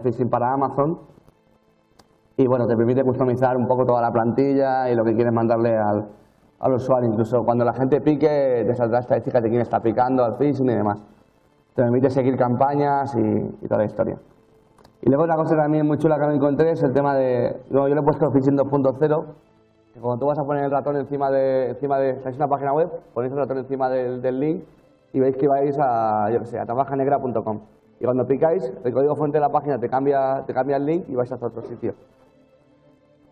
phishing para Amazon. Y bueno, te permite customizar un poco toda la plantilla y lo que quieres mandarle al usuario. Incluso cuando la gente pique, te saldrá estadísticas de quién está picando al phishing y demás. Te permite seguir campañas y toda la historia. Y luego otra cosa también muy chula que me encontré es el tema de... Yo le he puesto phishing 2.0, que cuando tú vas a poner el ratón encima de estáis en una página web, ponéis el ratón encima del link y veis que vais a, yo que sé, a tabajanegra.com. Y cuando picáis, el código fuente de la página te cambia el link y vais hacia otro sitio.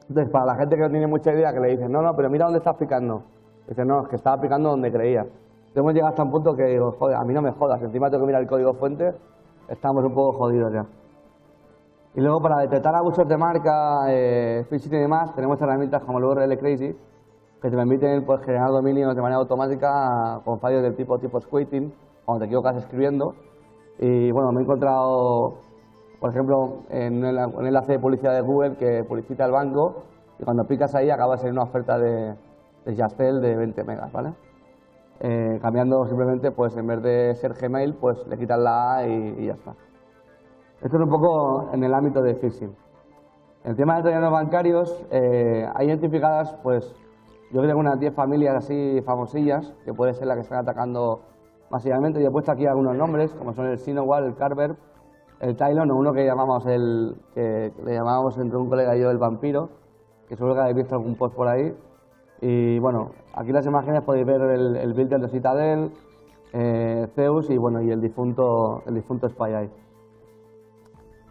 Entonces, para la gente que no tiene mucha idea, que le dicen, no, pero mira dónde estás picando. Dice, no, es que estaba picando donde creía. Entonces, hemos llegado hasta un punto que digo, joder, a mí no me jodas, encima tengo que mirar el código fuente, estamos un poco jodidos ya. Y luego, para detectar abusos de marca, phishing y demás, tenemos herramientas como el URL Crazy, que te permiten pues, generar dominios de manera automática con fallos del tipo squatting, cuando te equivocas escribiendo. Y bueno, me he encontrado, por ejemplo, en un enlace de publicidad de Google que publicita el banco y cuando picas ahí acaba de salir una oferta de Yastel de 20 megas, ¿vale? Cambiando simplemente, pues en vez de ser Gmail, pues le quitas la A y ya está. Esto es un poco en el ámbito de phishing. En el tema de troyanos bancarios, hay identificadas, pues, yo creo que unas 10 familias así famosillas, que puede ser la que están atacando masivamente. Yo he puesto aquí algunos nombres, como son el Sinowal, el Carver, el Tylon, o uno que le llamamos entre un colega y yo el vampiro, que seguro que habéis visto algún post por ahí. Y bueno, aquí en las imágenes podéis ver el builder de Citadel, Zeus y bueno, y el difunto SpyEye.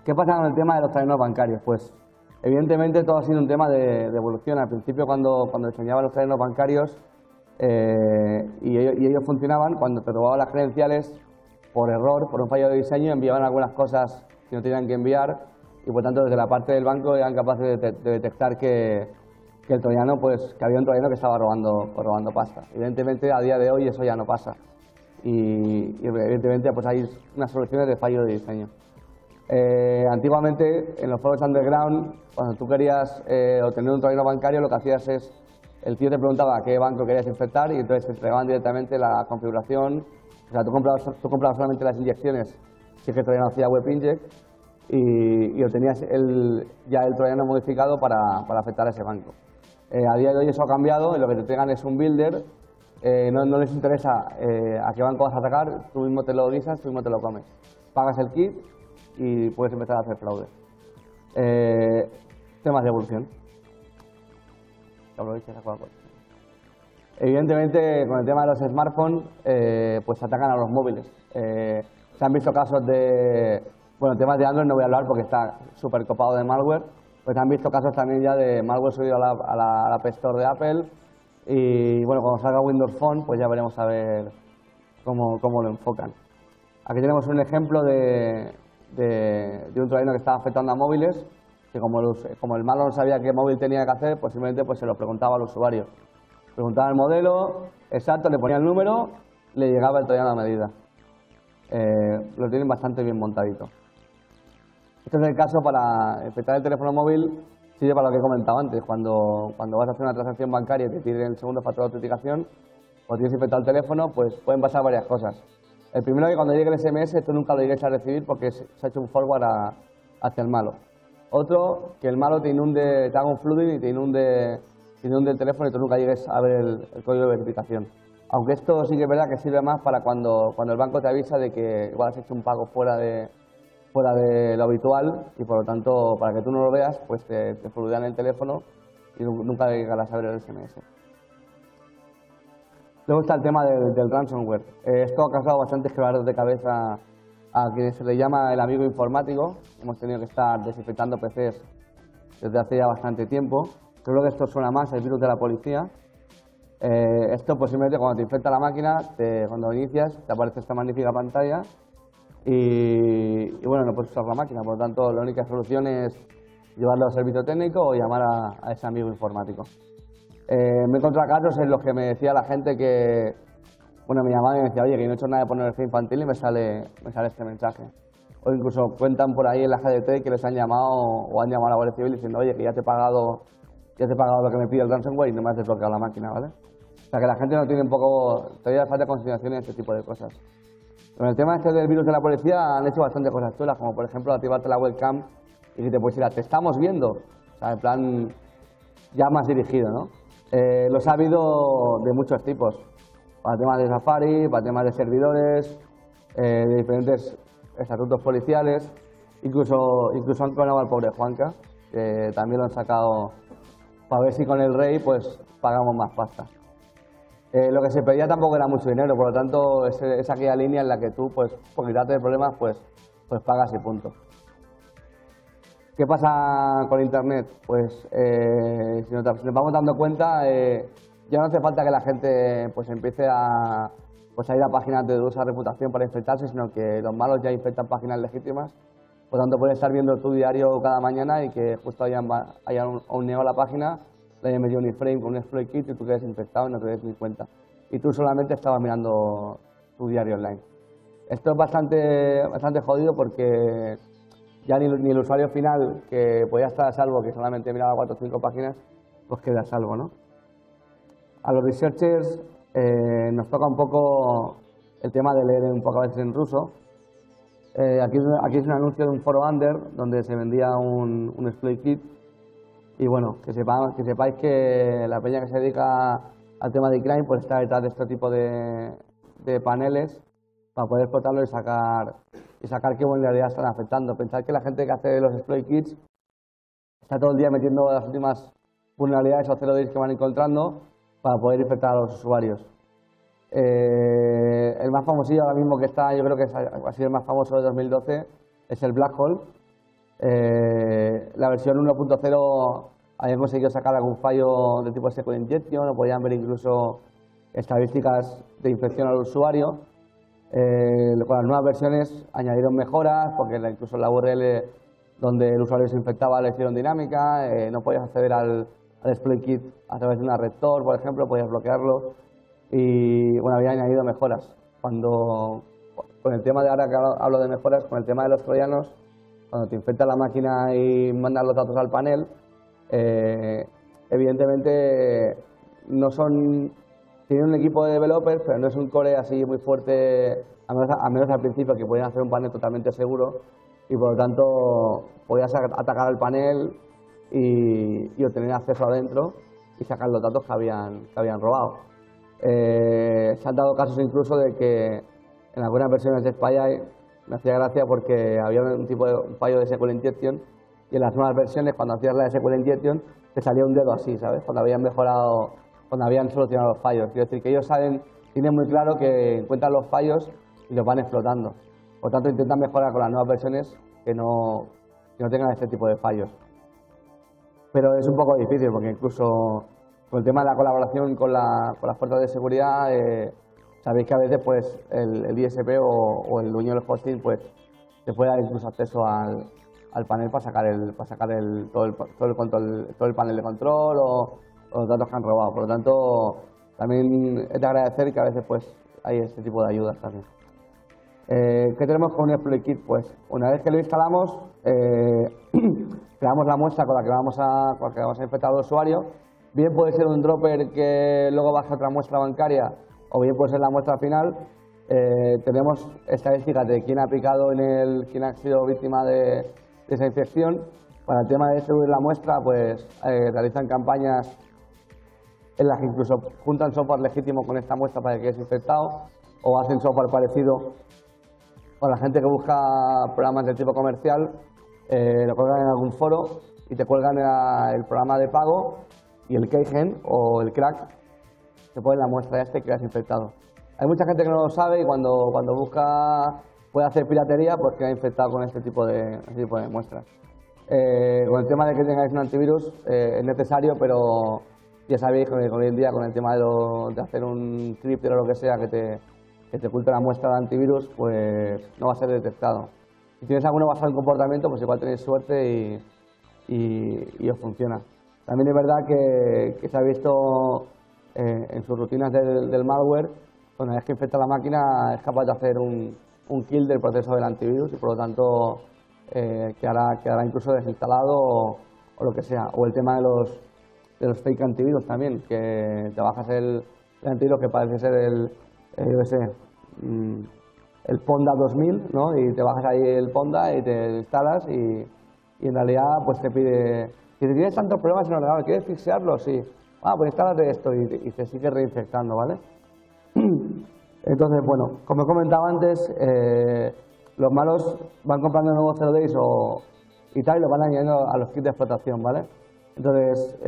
¿Qué pasa con el tema de los troyanos bancarios? Pues evidentemente todo ha sido un tema de evolución. Al principio cuando diseñaba los troyanos bancarios y ellos funcionaban, cuando te robaban las credenciales por error, por un fallo de diseño, enviaban algunas cosas que no tenían que enviar y por tanto desde la parte del banco eran capaces de detectar que el troyano, pues que había un troyano que estaba robando pasta. Evidentemente a día de hoy eso ya no pasa y evidentemente pues hay unas soluciones de fallo de diseño. Antiguamente en los foros underground, cuando tú querías obtener un troyano bancario, lo que hacías es, el tío te preguntaba a qué banco querías infectar y entonces te entregaban directamente la configuración. O sea, tú comprabas solamente las inyecciones si es que el troyano hacía web inject y obtenías ya el troyano modificado para afectar a ese banco. A día de hoy eso ha cambiado y lo que te entregan es un builder. No les interesa a qué banco vas a atacar, tú mismo te lo guisas, tú mismo te lo comes. Pagas el kit y puedes empezar a hacer fraude. Temas de evolución. Evidentemente, con el tema de los smartphones, pues atacan a los móviles. Se han visto casos de, bueno, temas de Android no voy a hablar porque está súper copado de malware, pues se han visto casos también ya de malware subido a la App Store de Apple y bueno, cuando salga Windows Phone, pues ya veremos a ver cómo lo enfocan. Aquí tenemos un ejemplo de un troyano que estaba afectando a móviles, que como el malo no sabía qué móvil tenía que hacer, pues simplemente pues se lo preguntaba al usuario. Preguntaba el modelo, exacto, le ponía el número, le llegaba el troyano a medida. Lo tienen bastante bien montadito. Este es el caso para infectar el teléfono móvil, sirve para lo que he comentado antes, cuando vas a hacer una transacción bancaria y te piden el segundo factor de autenticación, o tienes infectado el teléfono, pues pueden pasar varias cosas. El primero es que cuando llegue el SMS tú nunca lo llegues a recibir porque se ha hecho un forward hacia el malo. Otro, que el malo te haga un flooding y te inunde el teléfono y tú nunca llegues a ver el código de verificación. Aunque esto sí que es verdad que sirve más para cuando el banco te avisa de que igual has hecho un pago fuera de lo habitual y por lo tanto para que tú no lo veas pues te florudean el teléfono y nunca llegarás a ver el SMS. Luego está el tema del ransomware. Esto ha causado bastantes quebraderos de cabeza a quien se le llama el amigo informático. Hemos tenido que estar desinfectando PCs desde hace ya bastante tiempo. Creo que esto suena más el virus de la policía. Esto pues simplemente cuando te infecta la máquina, cuando inicias te aparece esta magnífica pantalla y bueno, no puedes usar la máquina, por lo tanto la única solución es llevarlo al servicio técnico o llamar a ese amigo informático. Me he encontrado casos en los que me decía la gente que, bueno, me llamaba y me decía, oye, que no he hecho nada de pornografía infantil y me sale este mensaje. O incluso cuentan por ahí en la GDT que les han llamado o han llamado a la Guardia Civil diciendo, oye, que ya te he pagado lo que me pide el ransomware y no me has desbloqueado la máquina, ¿vale? O sea que la gente no tiene todavía falta consideración en este tipo de cosas. Con el tema este del virus de la policía han hecho bastantes cosas chulas, como por ejemplo activarte la webcam y que te puedes ir a te estamos viendo, o sea, en plan ya más dirigido, ¿no? Los ha habido de muchos tipos, para temas de Safari, para temas de servidores, de diferentes estatutos policiales, incluso han clonado al pobre Juanca, que también lo han sacado para ver si con el rey pues pagamos más pasta. Lo que se pedía tampoco era mucho dinero, por lo tanto es aquella línea en la que tú, pues, por quitarte de problemas, pues pagas y punto. ¿Qué pasa con Internet? Pues si nos vamos dando cuenta, ya no hace falta que la gente pues empiece a ir a páginas de dudosa reputación para infectarse, sino que los malos ya infectan páginas legítimas. Por lo tanto, puedes estar viendo tu diario cada mañana y que justo haya un neo a la página, le hayan metido un iframe con un exploit kit y tú quedes infectado y no te des ni cuenta. Y tú solamente estabas mirando tu diario online. Esto es bastante jodido porque ya ni el usuario final, que podía estar a salvo, que solamente miraba 4 o 5 páginas, pues queda a salvo, ¿no? A los researchers nos toca un poco el tema de leer un poco a veces en ruso. Aquí es un anuncio de un foro under donde se vendía un exploit kit y bueno, que sepáis que la peña que se dedica al tema de crime pues está detrás de este tipo de paneles para poder explotarlo y sacar qué vulnerabilidades están afectando. Pensad que la gente que hace los exploit kits está todo el día metiendo las últimas vulnerabilidades o 0 days que van encontrando para poder infectar a los usuarios. El más famosillo ahora mismo que está, yo creo que ha sido el más famoso de 2012, es el Black Hole. La versión 1.0 habían conseguido sacar algún fallo de tipo SQL Injection o podían ver incluso estadísticas de infección al usuario. Con las nuevas versiones añadieron mejoras, porque incluso la URL donde el usuario se infectaba la hicieron dinámica, no podías acceder al exploit kit a través de una red Tor, por ejemplo, podías bloquearlo y bueno, había añadido mejoras. Con el tema de ahora que hablo de mejoras, con el tema de los troyanos, cuando te infecta la máquina y mandas los datos al panel, evidentemente tienen un equipo de developers, pero no es un core así muy fuerte, a menos al principio, que podían hacer un panel totalmente seguro y por lo tanto podías atacar al panel y obtener acceso adentro y sacar los datos que habían robado. Se han dado casos incluso de que en algunas versiones de SpyEye me hacía gracia porque había un fallo de SQL Injection y en las nuevas versiones, cuando hacías la de SQL Injection, te salía un dedo así, ¿sabes? Cuando habían solucionado los fallos. Quiero decir que ellos tienen muy claro que encuentran los fallos y los van explotando. Por lo tanto, intentan mejorar con las nuevas versiones que no tengan este tipo de fallos. Pero es un poco difícil porque incluso con el tema de la colaboración con las fuerzas de seguridad, sabéis que a veces pues el ISP o el dueño del hosting pues te puede dar incluso acceso al panel para sacar todo el panel de control o los datos que han robado. Por lo tanto, también es de agradecer que a veces pues hay este tipo de ayudas también. ¿Qué tenemos con un exploit kit? Pues una vez que lo instalamos, creamos la muestra con la que vamos a infectar al usuario. Bien puede ser un dropper que luego baja otra muestra bancaria, o bien puede ser la muestra final. Tenemos estadísticas de quién ha aplicado quién ha sido víctima de esa infección. Para el tema de distribuir la muestra, pues realizan campañas en las que incluso juntan software legítimo con esta muestra para que quede infectado, o hacen software parecido. Para la gente que busca programas de tipo comercial, lo cuelgan en algún foro y te cuelgan el programa de pago y el keygen o el crack te pone la muestra y quedas infectado. Hay mucha gente que no lo sabe y cuando busca puede hacer piratería, pues queda infectado con este tipo de muestras. Con el tema de que tengáis un antivirus es necesario, pero ya sabéis que hoy en día con el tema de hacer un crypter o lo que sea que te oculte la muestra de antivirus, pues no va a ser detectado. Si tienes alguno basado en comportamiento, pues igual tenéis suerte y os funciona. También es verdad que se ha visto en sus rutinas del malware, una vez que infecta la máquina es capaz de hacer un kill del proceso del antivirus y por lo tanto quedará incluso desinstalado o lo que sea. O el tema de los fake antivirus también, que te bajas el antivirus que parece ser el Ponda 2000, ¿no? Y te bajas ahí el Ponda y te instalas y en realidad pues te pide, si te tienes tantos problemas en el ordenador, ¿quieres fixearlo? Sí. Pues instálate esto y te sigue reinfectando, ¿vale? Entonces, bueno, como he comentado antes, los malos van comprando nuevos 0 days y tal y lo van añadiendo a los kits de explotación, ¿vale? Entonces,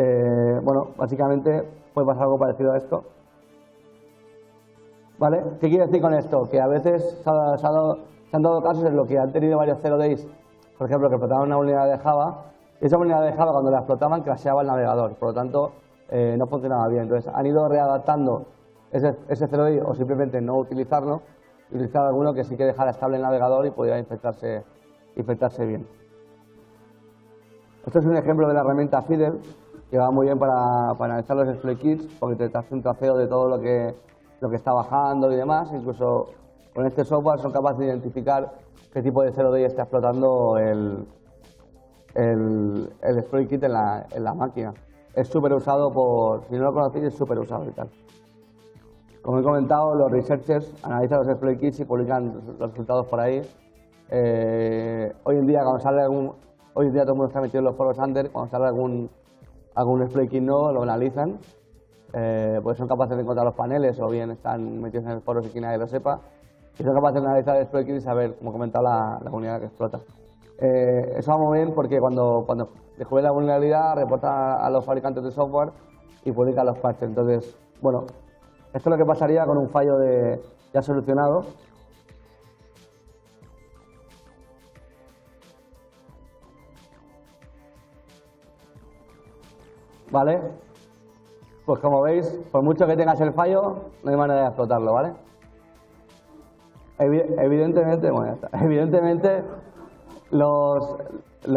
bueno, básicamente puede pasar algo parecido a esto. ¿Vale? ¿Qué quiere decir con esto? Que a veces se han dado casos en los que han tenido varios 0 days, por ejemplo, que explotaban una unidad de Java, y esa unidad de Java cuando la explotaban crasheaba el navegador, por lo tanto no funcionaba bien. Entonces han ido readaptando ese 0 day o simplemente no utilizarlo, y utilizar alguno que sí que dejara estable el navegador y pudiera infectarse bien. Esto es un ejemplo de la herramienta Fidel, que va muy bien para analizar los exploit kits, porque te hace un traceo de todo lo que está bajando y demás. Incluso con este software son capaces de identificar qué tipo de 0 day está explotando el exploit kit en la máquina. Es súper usado si no lo conocéis, es súper usado y tal. Como he comentado, los researchers analizan los exploit kits y publican los resultados por ahí. Hoy en día todo el mundo está metido en los foros under, cuando sale algún exploit kit nuevo lo analizan. Pues son capaces de encontrar los paneles o bien están metidos en el foro sin que nadie lo sepa y son capaces de analizar el exploit kit y saber, como he comentado, la unidad que explota. Eso va muy bien porque cuando descubre la vulnerabilidad reporta a los fabricantes de software y publica los parches. Entonces, bueno, esto es lo que pasaría con un fallo ya solucionado. ¿Vale? Pues como veis, por mucho que tengas el fallo, no hay manera de explotarlo, ¿vale? Evidentemente, bueno, ya está. Evidentemente los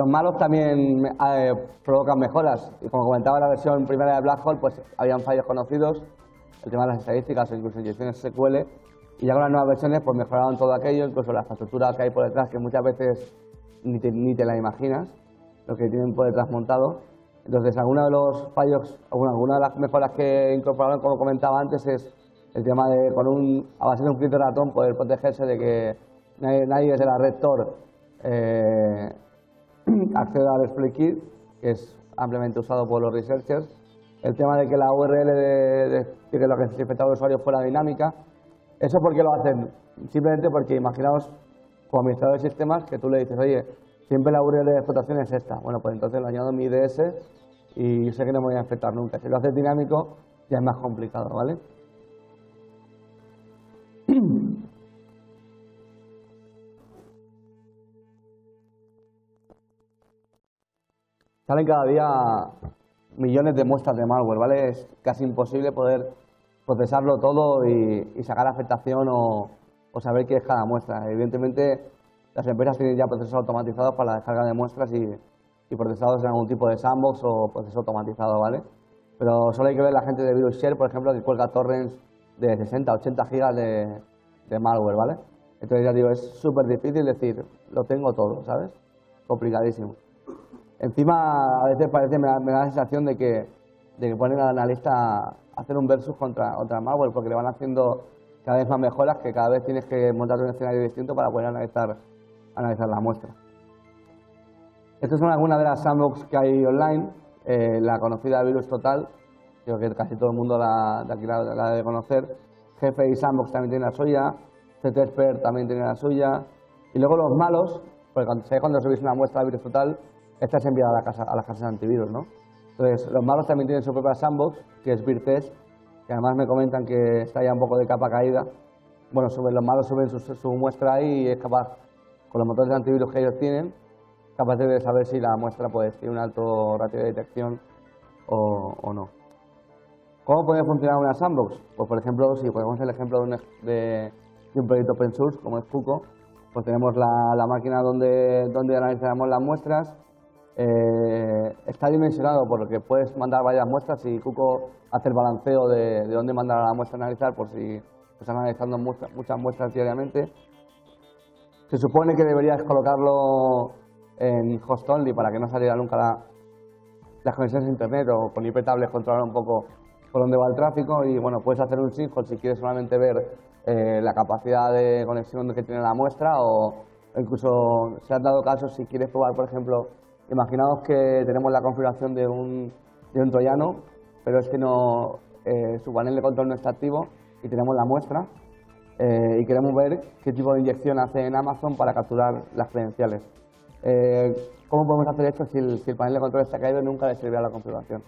malos también provocan mejoras. Y como comentaba en la versión primera de Black Hole, pues habían fallos conocidos, el tema de las estadísticas o incluso inyecciones SQL, y ya con las nuevas versiones pues mejoraron todo aquello, incluso la infraestructura que hay por detrás, que muchas veces ni te la imaginas, lo que tienen por detrás montado. Entonces, algunos de los fallos, alguna de las mejoras que incorporaron, como comentaba antes, es el tema de, a base de un filtro de ratón, poder protegerse de que nadie desde la red Tor acceda al exploit kit, que es ampliamente usado por los researchers. El tema de que la URL de que lo que se infectaba el usuario fuera dinámica. ¿Eso por qué lo hacen? Simplemente porque imaginaos, como administrador de sistemas, que tú le dices, oye, siempre la URL de explotación es esta. Bueno, pues entonces lo añado en mi IDS y sé que no me voy a infectar nunca. Si lo haces dinámico, ya es más complicado, ¿vale? Salen cada día millones de muestras de malware, ¿vale? Es casi imposible poder procesarlo todo y sacar afectación o saber qué es cada muestra. Evidentemente, las empresas tienen ya procesos automatizados para la descarga de muestras y procesados en algún tipo de sandbox o proceso automatizado, ¿vale? Pero solo hay que ver la gente de VirusShare, por ejemplo, que cuelga torrents de 60, 80 gigas de malware, ¿vale? Entonces ya digo, es súper difícil decir, lo tengo todo, ¿sabes? Complicadísimo. Encima, a veces me da la sensación de que ponen al analista a hacer un versus contra malware, porque le van haciendo cada vez más mejoras, que cada vez tienes que montar un escenario distinto para poder analizar la muestra. Estas son algunas de las sandbox que hay online. La conocida VirusTotal, creo que casi todo el mundo de aquí la debe conocer. GFI Sandbox también tiene la suya. CTExpert también tiene la suya. Y luego los malos, porque cuando subís una muestra de VirusTotal, esta es enviada a las casas de antivirus, ¿no? Entonces, los malos también tienen su propia sandbox, que es VirTest, que además me comentan que está ya un poco de capa caída. Bueno, los malos suben su muestra ahí y es capaz, con los motores de antivirus que ellos tienen, capaz de saber si la muestra pues, tiene un alto ratio de detección o no. ¿Cómo puede funcionar una sandbox? Pues, por ejemplo, si ponemos el ejemplo de un proyecto open source como es Cuco, pues tenemos la máquina donde analizamos las muestras. Está dimensionado porque puedes mandar varias muestras y Cuco hace el balanceo de dónde mandar a la muestra a analizar por si están analizando muchas muestras diariamente. Se supone que deberías colocarlo en host only para que no saliera nunca las conexiones a internet o con IP tables controlar un poco por dónde va el tráfico y bueno, puedes hacer un sinkhole si quieres solamente ver la capacidad de conexión que tiene la muestra o incluso se han dado casos si quieres probar, por ejemplo, imaginaos que tenemos la configuración de un troyano, pero es que no, su panel de control no está activo y tenemos la muestra y queremos ver qué tipo de inyección hace en Amazon para capturar las credenciales. ¿Cómo podemos hacer esto si el panel de control está caído y nunca le servirá la configuración?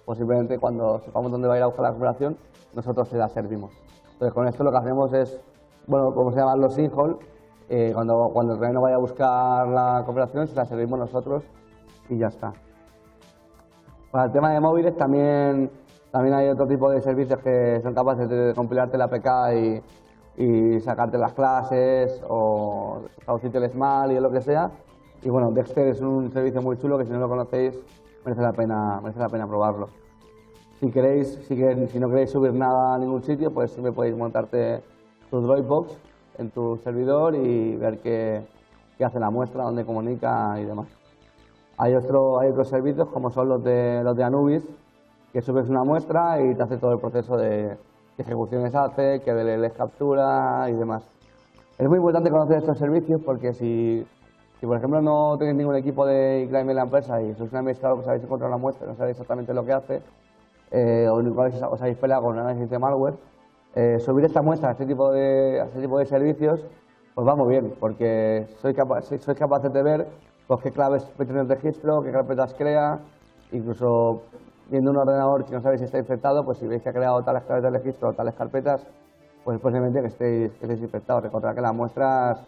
Pues simplemente cuando sepamos dónde va a ir a buscar la configuración, nosotros se la servimos. Entonces con esto lo que hacemos es, bueno, como se llaman los sinkhole, cuando el troyano vaya a buscar la configuración, se la servimos nosotros y ya está. Para el tema de móviles también hay otro tipo de servicios que son capaces de compilarte la APK y sacarte las clases o traducirte el SMAL y lo que sea. Y bueno, Dexter es un servicio muy chulo que si no lo conocéis merece la pena probarlo. Si no queréis subir nada a ningún sitio, pues siempre podéis montarte tu Dropbox en tu servidor y ver qué hace la muestra, dónde comunica y demás. Hay otros servicios como son los de Anubis, que subes una muestra y te hace todo el proceso de qué ejecuciones hace, qué DLLs captura y demás. Es muy importante conocer estos servicios porque si por ejemplo no tenéis ningún equipo de crime en la empresa y sois un administrador que sabéis encontrar la muestra y no sabéis exactamente lo que hace, o igual os habéis peleado con un análisis de malware, subir esta muestra a este tipo de servicios pues va muy bien porque sois capaces de ver pues, qué claves mete en el registro, qué carpetas crea, incluso viendo un ordenador que no sabéis si está infectado, pues si veis que ha creado tales claves de registro o tales carpetas, pues posiblemente que estéis infectados. Recordad que las muestras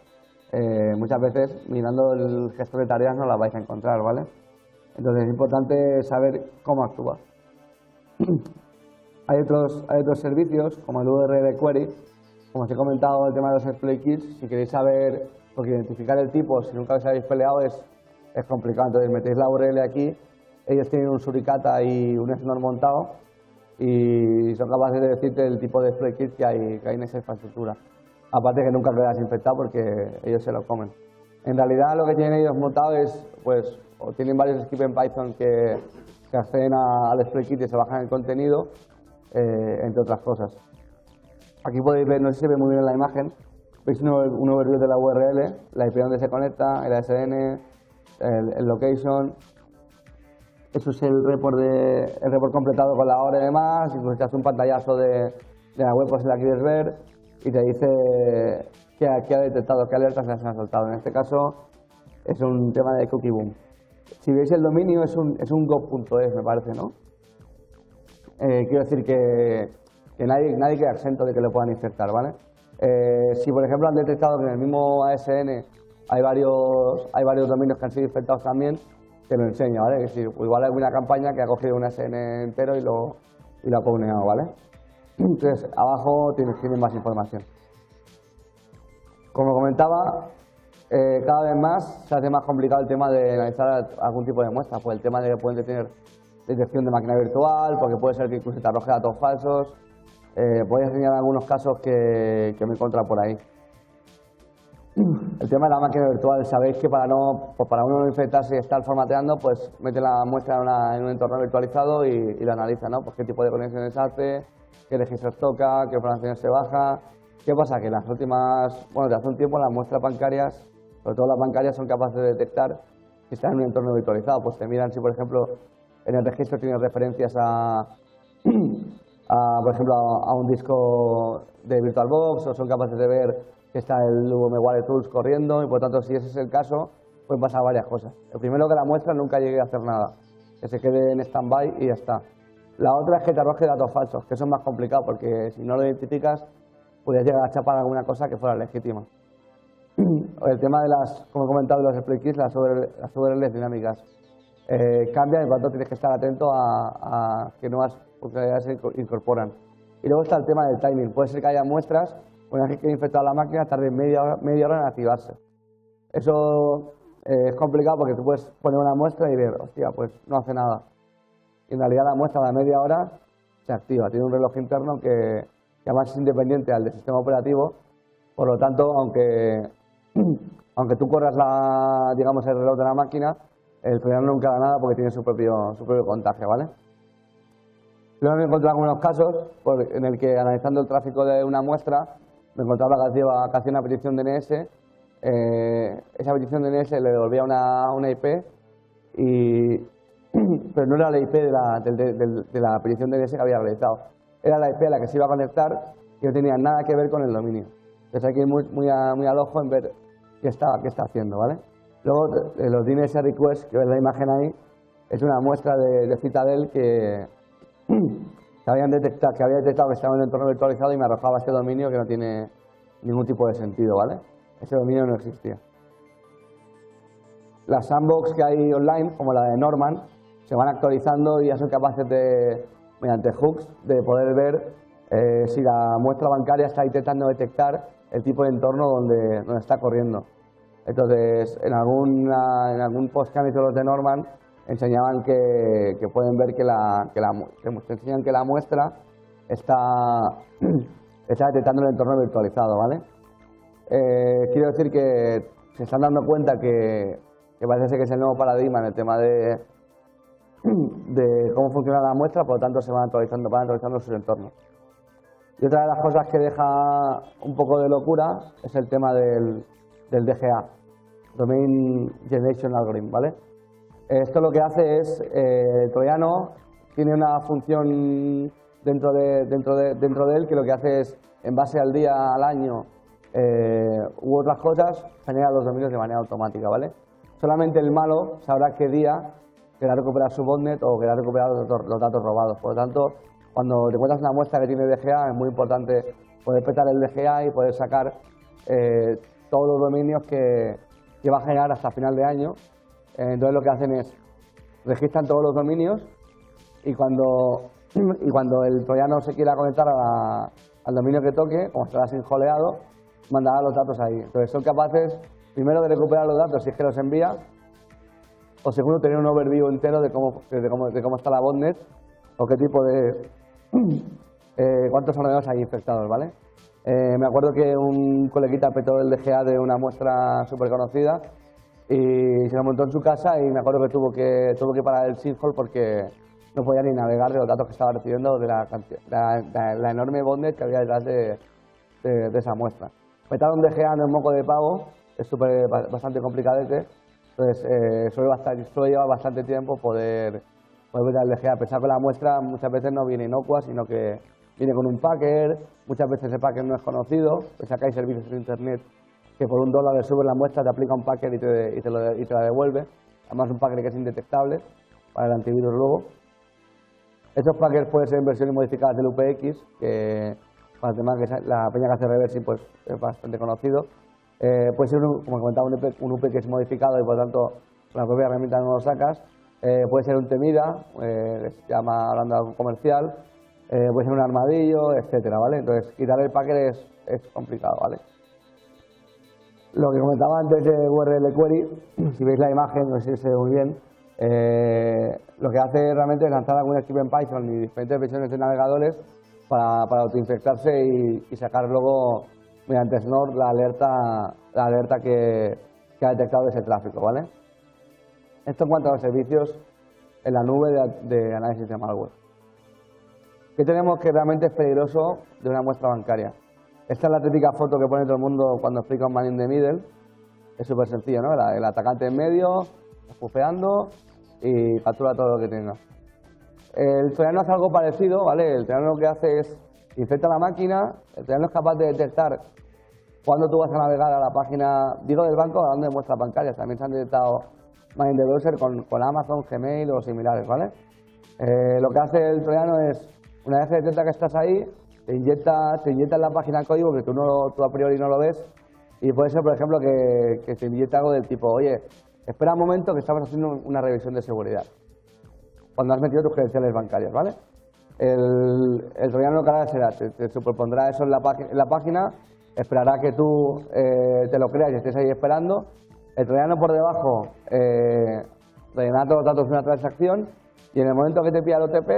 muchas veces mirando el gestor de tareas no las vais a encontrar, ¿vale? Entonces es importante saber cómo actúa. Hay otros servicios como el URL Query, como os he comentado el tema de los exploit kits, si queréis saber, porque identificar el tipo si nunca os habéis peleado es complicado, entonces metéis la URL aquí, ellos tienen un suricata y un snort montado y son capaces de decirte el tipo de exploit kit que hay en esa infraestructura. Aparte que nunca quedas infectado porque ellos se lo comen. En realidad lo que tienen ellos montado es, pues, o tienen varios scripts en Python que acceden al exploit kit y se bajan el contenido, entre otras cosas. Aquí podéis ver, no sé si se ve muy bien en la imagen, veis un overview de la URL, la IP donde se conecta, el ASN, el location. Eso es el report completado con la hora y demás, incluso te hace un pantallazo de la web por si la quieres ver y te dice qué ha detectado, qué alertas se han soltado. En este caso es un tema de cookie boom. Si veis el dominio es un gov.es, me parece, ¿no? Quiero decir que nadie queda exento de que lo puedan infectar, ¿vale? Si por ejemplo han detectado que en el mismo ASN hay varios dominios que han sido infectados también, te lo enseño, ¿vale? Es decir, igual hay una campaña que ha cogido un ASN entero y lo ha cloneado, ¿vale? Entonces, abajo tienen más información. Como comentaba, cada vez más se hace más complicado el tema de analizar algún tipo de muestra, pues el tema de que pueden tener detección de máquina virtual, porque puede ser que incluso te arroje datos falsos. Voy a enseñar algunos casos que me he encontrado por ahí. El tema de la máquina virtual, sabéis que para uno no infectarse y estar formateando, pues mete la muestra en un entorno virtualizado y la analiza, ¿no? Pues qué tipo de conexiones hace, qué registros toca, qué información se baja. ¿Qué pasa? Que las últimas, bueno, desde hace un tiempo las muestras bancarias, sobre todo las bancarias, son capaces de detectar si están en un entorno virtualizado. Pues te miran si, por ejemplo, en el registro tienes referencias por ejemplo, a un disco de VirtualBox, o son capaces de ver que está el VMware Tools corriendo, y por tanto, si ese es el caso, pueden pasar varias cosas. El primero, que la muestra nunca llegue a hacer nada, que se quede en stand-by y ya está. La otra es que te arroje datos falsos, que eso es más complicado, porque si no lo identificas, podrías llegar a chapar alguna cosa que fuera legítima. El tema de como he comentado, de los exploit kits, las URLs dinámicas. Cambian y por lo tanto tienes que estar atento a que nuevas funcionalidades se incorporan. Y luego está el tema del timing. Puede ser que haya muestras, una vez que he infectado la máquina, tarde media hora en activarse. Eso es complicado porque tú puedes poner una muestra y ver, hostia, pues no hace nada. Y en realidad la muestra a la media hora se activa. Tiene un reloj interno que además es independiente al del sistema operativo. Por lo tanto, aunque tú corras digamos, el reloj de la máquina, el programa nunca da nada porque tiene su propio contagio, ¿vale? Luego me he encontrado algunos casos en el que, analizando el tráfico de una muestra, me encontraba que hacía una petición DNS, esa petición DNS le devolvía una IP, pero no era la IP de la petición DNS que había realizado. Era la IP a la que se iba a conectar y no tenía nada que ver con el dominio. Entonces hay que ir muy al ojo en ver qué está haciendo, ¿vale? Luego, los DNS requests, que ves la imagen ahí, es una muestra de Citadel que había detectado que estaba en un entorno virtualizado y me arrojaba este dominio que no tiene ningún tipo de sentido, ¿vale? Ese dominio no existía. Las sandbox que hay online, como la de Norman, se van actualizando y ya son capaces de, mediante hooks, de poder ver si la muestra bancaria está intentando detectar el tipo de entorno donde está corriendo. Entonces, en algún post que han hecho los de Norman, enseñaban que pueden ver que te enseñan que la muestra está detectando el entorno virtualizado, ¿vale? Quiero decir que se están dando cuenta que parece ser que es el nuevo paradigma en el tema de cómo funciona la muestra, por lo tanto se van actualizando sus entornos. Y otra de las cosas que deja un poco de locura es el tema del DGA, Domain Generation Algorithm, ¿vale? Esto lo que hace es, el troyano tiene una función dentro de él que lo que hace es, en base al día, al año u otras cosas, genera los dominios de manera automática, ¿vale? Solamente el malo sabrá qué día querrá recuperar su botnet o querrá recuperar los datos robados. Por lo tanto, cuando te encuentras una muestra que tiene DGA, es muy importante poder petar el DGA y poder sacar todos los dominios que va a generar hasta final de año. Entonces lo que hacen es registran todos los dominios y cuando el troyano se quiera conectar al dominio que toque, como estará sin joleado, mandará los datos ahí. Entonces son capaces primero de recuperar los datos si es que los envía, o segundo tener un overview entero de cómo está la botnet o qué tipo de cuántos ordenadores hay infectados, ¿vale? Me acuerdo que un coleguita petó el DGA de una muestra súper conocida y se lo montó en su casa y me acuerdo que tuvo que parar el sinkhole porque no podía ni navegar de los datos que estaba recibiendo de la enorme botnet que había detrás de esa muestra. Petar un DGA en un moco de pavo es bastante complicadete, entonces suele llevar bastante tiempo poder petar el DGA. Pensar que la muestra muchas veces no viene inocua, sino que viene con un packer, muchas veces ese packer no es conocido, pues acá hay servicios en internet que por $1 le subes la muestra, te aplica un packer y te la devuelve, además un packer que es indetectable para el antivirus luego. Estos packers pueden ser en versiones modificadas del UPX, que para el tema que la peña que hace reversing pues es bastante conocido. Puede ser, como comentaba, un UPX modificado y por lo tanto con la propia herramienta no lo sacas. Puede ser un temida, que se llama hablando de algo comercial, puede ser un armadillo, etcétera, ¿vale? Entonces quitar el packer es complicado, ¿vale? Lo que comentaba antes de URL Query, si veis la imagen, no sé si se ve muy bien, lo que hace realmente es lanzar algún script en Python y diferentes versiones de navegadores para autoinfectarse y sacar luego mediante Snort la alerta que ha detectado ese tráfico, ¿vale? Esto en cuanto a los servicios en la nube de análisis de malware. ¿Qué tenemos que realmente es peligroso de una muestra bancaria? Esta es la típica foto que pone todo el mundo cuando explica un man in the middle. Es súper sencillo, ¿no? El atacante en medio, bufeando y captura todo lo que tenga. El troyano hace algo parecido, ¿vale? El troyano lo que hace es infecta la máquina, el troyano es capaz de detectar cuando tú vas a navegar a la página, digo del banco, hablando de muestras bancarias, también se han detectado man in the browser con Amazon, Gmail o similares, ¿vale? Lo que hace el troyano es, una vez que detecta que estás ahí, te inyecta en la página el código que tú a priori no lo ves y puede ser, por ejemplo, que te inyecte algo del tipo, oye, espera un momento que estamos haciendo una revisión de seguridad cuando has metido tus credenciales bancarias, ¿vale? El troyano lo que hará será, te superpondrá eso en la página, esperará que tú te lo creas y estés ahí esperando. El troyano por debajo rellenará todos los datos de una transacción y en el momento que te pida el OTP,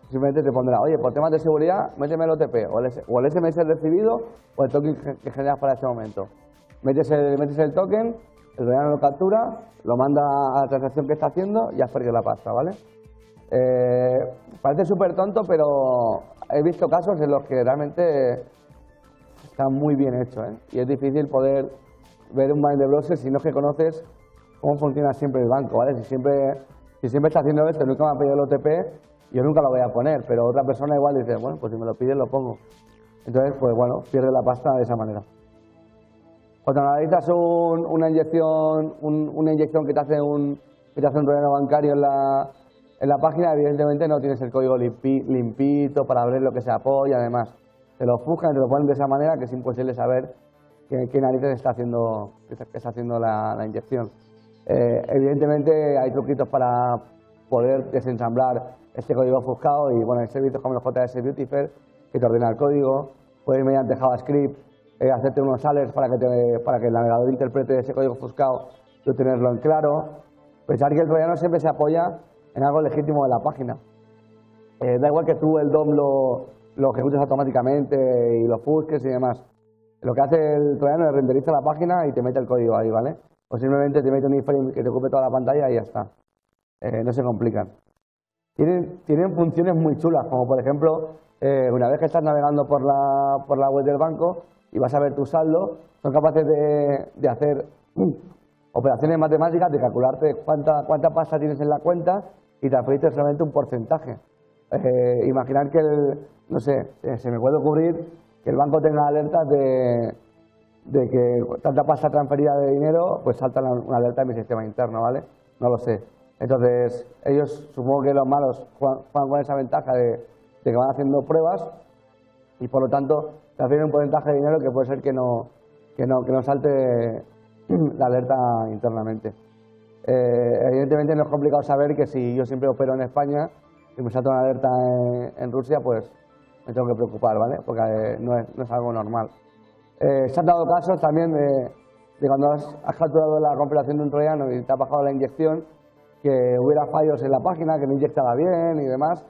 simplemente te pondrá, oye, por temas de seguridad, méteme el OTP o el SMS recibido o el token que generas para ese momento. Metes el token, el troyano lo captura, lo manda a la transacción que está haciendo y has perdido la pasta, ¿vale? Parece súper tonto, pero he visto casos en los que realmente está muy bien hecho, ¿eh? Y es difícil poder ver un mind de browser si no es que conoces cómo funciona siempre el banco, ¿vale? Si siempre está haciendo esto, nunca me ha pedido el OTP, yo nunca lo voy a poner, pero otra persona igual dice, bueno, pues si me lo pides lo pongo. Entonces, pues bueno, pierde la pasta de esa manera. Cuando analizas una inyección que te hace un troyano bancario en la página, evidentemente no tienes el código limpito para ver lo que se apoya, además. Te lo ofuscan y te lo ponen de esa manera que es imposible saber qué narices está haciendo la inyección. Evidentemente hay truquitos para poder desensamblar este código ofuscado y bueno, hay servicios como el JS Beautifier que te ordena el código, puedes ir mediante JavaScript hacerte unos alerts para que el navegador interprete ese código ofuscado y tenerlo en claro. Pensar que el troyano siempre se apoya en algo legítimo de la página. Da igual que tú el DOM lo ejecutes automáticamente y lo busques y demás. Lo que hace el troyano es renderiza la página y te mete el código ahí, ¿vale? O simplemente te mete un iframe que te ocupe toda la pantalla y ya está. No se complican. Tienen funciones muy chulas, como por ejemplo, una vez que estás navegando por la web del banco y vas a ver tu saldo, son capaces de hacer operaciones matemáticas, de calcularte cuánta pasta tienes en la cuenta y transferirte solamente un porcentaje. Imaginar que, no sé, se me puede ocurrir que el banco tenga alertas de que tanta pasta transferida de dinero, pues salta una alerta en mi sistema interno, ¿vale? No lo sé. Entonces, ellos, supongo que los malos juegan con esa ventaja de que van haciendo pruebas y por lo tanto transfieren un porcentaje de dinero que puede ser que no salte la alerta internamente. Evidentemente no es complicado saber que si yo siempre opero en España y me salta una alerta en Rusia, pues me tengo que preocupar, ¿vale? Porque no es algo normal. Se han dado casos también de cuando has capturado la compilación de un troyano y te ha bajado la inyección, que hubiera fallos en la página, que no inyectaba bien y demás,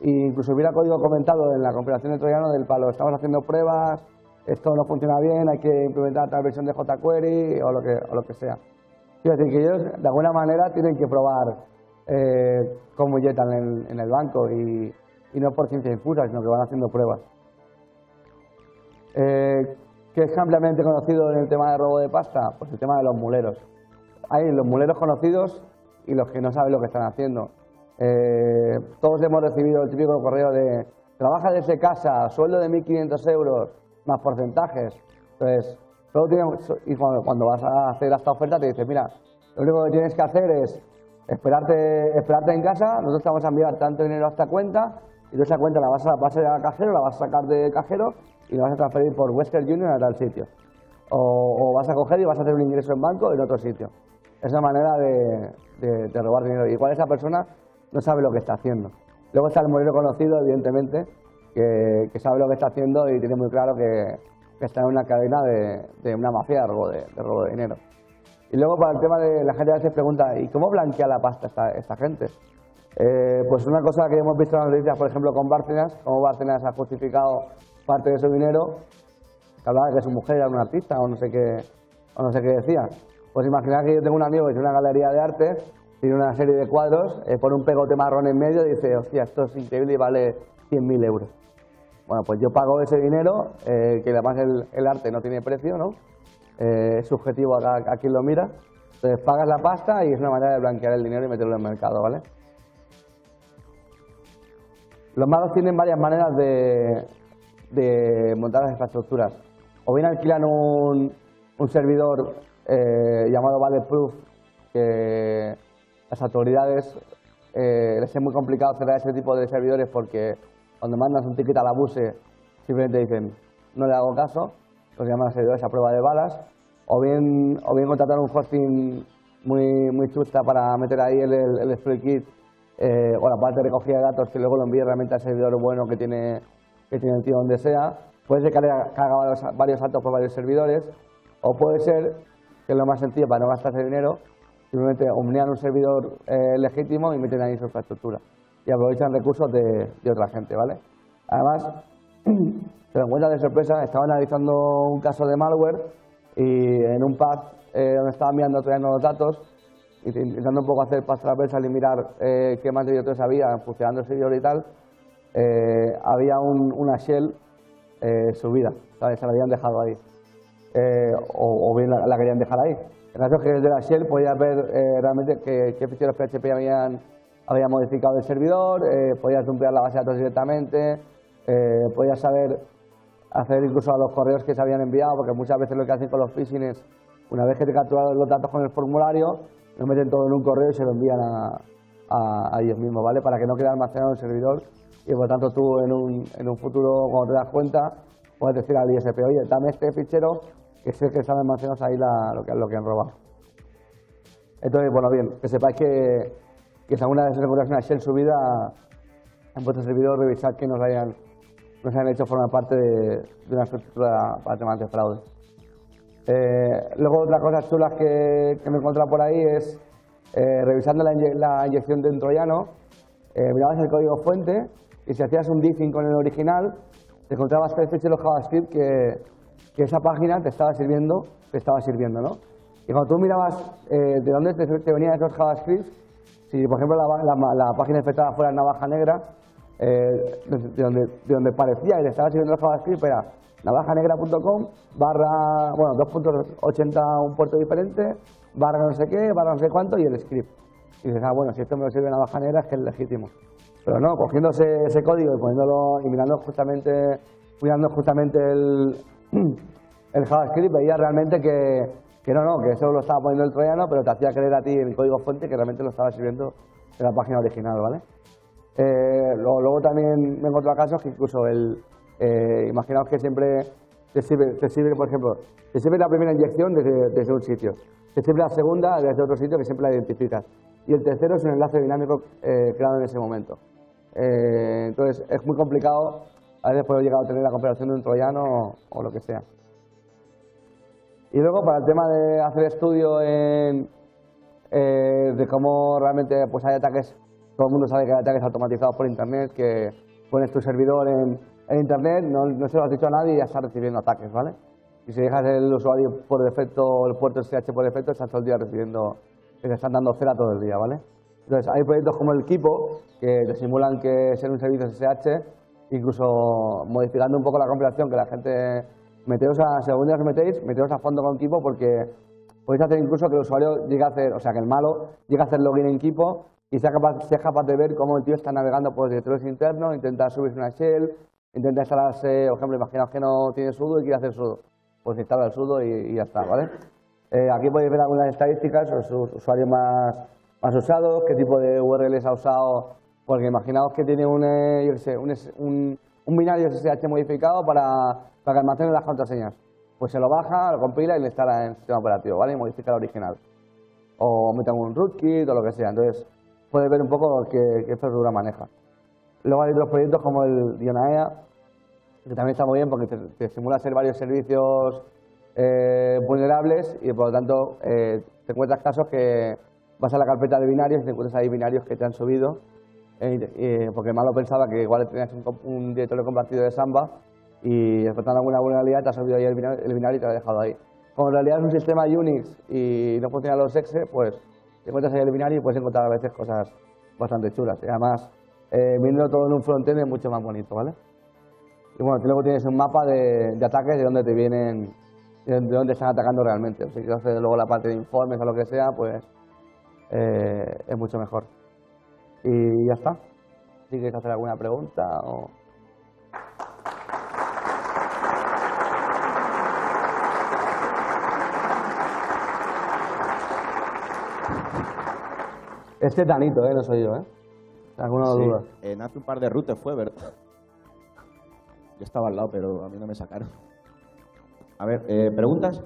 e incluso hubiera código comentado en la compilación del troyano del palo, estamos haciendo pruebas, esto no funciona bien, hay que implementar otra versión de jQuery o lo que sea. Quiero decir que ellos de alguna manera tienen que probar cómo inyectan en el banco y no por ciencia infusa, sino que van haciendo pruebas. ¿Qué es ampliamente conocido en el tema de robo de pasta? Pues el tema de los muleros. Hay los muleros conocidos y los que no saben lo que están haciendo. Todos hemos recibido el típico correo de trabaja desde casa, sueldo de 1.500 euros, más porcentajes. Entonces, y cuando vas a hacer esta oferta te dice, mira, lo único que tienes que hacer es esperarte en casa, nosotros te vamos a enviar tanto dinero a esta cuenta y tú esa cuenta la vas a ir al cajero, la vas a sacar del cajero y la vas a transferir por Western Union a tal sitio. O vas a coger y vas a hacer un ingreso en banco en otro sitio. Es una manera de robar dinero. Igual esa persona no sabe lo que está haciendo. Luego está el mulero conocido, evidentemente, que sabe lo que está haciendo y tiene muy claro que está en una cadena de una mafia de robo de dinero. Y luego para el tema de la gente a veces pregunta, ¿y cómo blanquea la pasta esta gente? Pues una cosa que hemos visto en las noticias, por ejemplo, con Bárcenas, cómo Bárcenas ha justificado parte de su dinero, que hablaba de que su mujer era un artista o no sé qué decía. Pues imaginad que yo tengo un amigo que tiene una galería de arte, tiene una serie de cuadros, pone un pegote marrón en medio y dice, hostia, esto es increíble y vale 100.000 euros. Bueno, pues yo pago ese dinero, que además el arte no tiene precio, ¿no? Es subjetivo a quien lo mira. Entonces pagas la pasta y es una manera de blanquear el dinero y meterlo en el mercado, ¿vale? Los malos tienen varias maneras de montar las infraestructuras. O bien alquilan un servidor llamado Bulletproof, que las autoridades les es muy complicado cerrar ese tipo de servidores porque cuando mandas un ticket al abuse simplemente dicen no le hago caso, los llaman a servidores a prueba de balas, o bien contratar un hosting muy chusta para meter ahí el exploit kit o la parte de recogida de datos que luego lo envíe realmente al servidor bueno que tiene el tío donde sea. Puede ser que haga varios saltos por varios servidores, o puede ser que es lo más sencillo para no gastarse dinero, simplemente omnean un servidor legítimo y meten ahí su infraestructura y aprovechan recursos de otra gente, ¿vale? Además, se dan cuenta de sorpresa, estaba analizando un caso de malware y en un path donde estaba enviando todavía los datos, intentando un poco hacer pass transversal y mirar qué más de directores había, funcionando el servidor y tal, había una shell subida, ¿sabes? Se la habían dejado ahí. O bien la querían dejar ahí. En caso que desde la shell podías ver realmente qué ficheros PHP había modificado el servidor, podías dumpear la base de datos directamente, podías saber hacer incluso a los correos que se habían enviado, porque muchas veces lo que hacen con los phishing es, una vez que te capturan los datos con el formulario, lo meten todo en un correo y se lo envían a ellos mismos, ¿vale? Para que no quede almacenado en el servidor y por lo tanto tú en un futuro, cuando te das cuenta, puedes decir al ISP, oye, dame este fichero que sé que están almacenados ahí lo que han robado. Entonces, bueno, bien, que sepáis que si alguna vez os encontráis una shell subida en vuestro servidor, revisad que nos hayan hecho formar parte de una estructura para temas de fraude. Luego, otra cosa chula que me he encontrado por ahí es, revisando la inyección de un troyano, mirabas el código fuente y si hacías un diffing con el original, te encontrabas 3 ficheros JavaScript que esa página te estaba sirviendo, ¿no? Y cuando tú mirabas de dónde te venían esos JavaScript, si por ejemplo la página infectada fuera navaja negra, de donde parecía que te estaba sirviendo el JavaScript era navajanegra.com / 2.80 un puerto diferente, / no sé qué, / no sé cuánto y el script. Y dices, bueno, si esto me lo sirve navaja negra es que es legítimo. Pero no, cogiéndose ese código y mirando justamente el JavaScript, veía realmente que eso lo estaba poniendo el troyano, pero te hacía creer a ti el código fuente que realmente lo estaba sirviendo en la página original, ¿vale? Luego también me he encontrado casos que incluso imaginaos que siempre te sirve, por ejemplo, te sirve la primera inyección desde un sitio, te sirve la segunda desde otro sitio que siempre la identificas, y el tercero es un enlace dinámico creado en ese momento. Entonces es muy complicado, a veces puedo llegar a tener la configuración de un troyano o lo que sea. Y luego para el tema de hacer estudio de cómo realmente pues hay ataques, todo el mundo sabe que hay ataques automatizados por internet, que pones tu servidor en internet, no se lo has dicho a nadie y ya estás recibiendo ataques, ¿vale? Y si dejas el usuario por defecto, el puerto SSH por defecto, estás todo el día recibiendo, que te están dando cera todo el día, ¿vale? Entonces hay proyectos como el Kipo que te simulan que ser un servicio SSH, incluso modificando un poco la compilación, que la gente, según ya os meteos a fondo con Kipo, porque podéis hacer incluso que el usuario llegue a hacer, o sea que el malo llegue a hacer login en Kipo y sea capaz de ver cómo el tío está navegando por los directorios internos, intenta subirse una shell, intenta instalarse, por ejemplo, imaginaos que no tiene sudo y quiere hacer sudo, pues instala el sudo y ya está, ¿vale? Aquí podéis ver algunas estadísticas, los usuarios más usados, qué tipo de URLs ha usado, porque imaginaos que tiene un binario SSH modificado para que almacene las contraseñas. Pues se lo baja, lo compila y lo instala en el sistema operativo, ¿vale? Y modifica el original. O mete un rootkit o lo que sea. Entonces, puedes ver un poco qué estructura maneja. Luego hay otros proyectos como el Dionaea, que también está muy bien porque te simula ser varios servicios vulnerables y por lo tanto te encuentras casos que vas a la carpeta de binarios y te encuentras ahí binarios que te han subido porque el malo pensaba que igual tenías un directorio compartido de Samba y explotando alguna vulnerabilidad te ha subido ahí el binario y te lo ha dejado ahí. Como en realidad es un sistema Unix y no funcionan los exe, pues te encuentras ahí el binario y puedes encontrar a veces cosas bastante chulas. Y además, viendo todo en un frontend es mucho más bonito, ¿vale? Y bueno, luego tienes un mapa de ataques de dónde te vienen, de dónde están atacando realmente. Si quieres hacer luego la parte de informes o lo que sea, pues es mucho mejor. Y ya está. Si quieres hacer alguna pregunta o... Este tanito, no soy yo, ¿Alguna duda? Hace un par de routes fue, ¿verdad? Yo estaba al lado, pero a mí no me sacaron. A ver, ¿preguntas?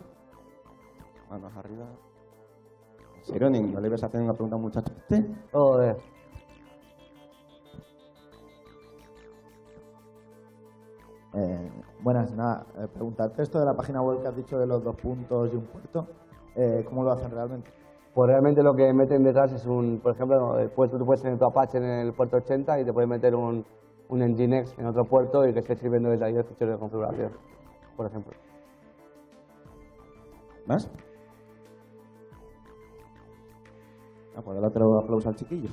Manos arriba. ¿En serio? ¿No le ibas a hacer una pregunta a un muchacho este? Joder. Buenas, nada, preguntarte esto de la página web que has dicho de los 2 puntos y un puerto, ¿cómo lo hacen realmente? Pues realmente lo que meten detrás es por ejemplo, tú puedes tener tu Apache en el puerto 80 y te puedes meter un Nginx en otro puerto y que esté sirviendo desde ahí el fichero de configuración, por ejemplo. ¿Más? Ah, pues dale otro aplauso al chiquillo.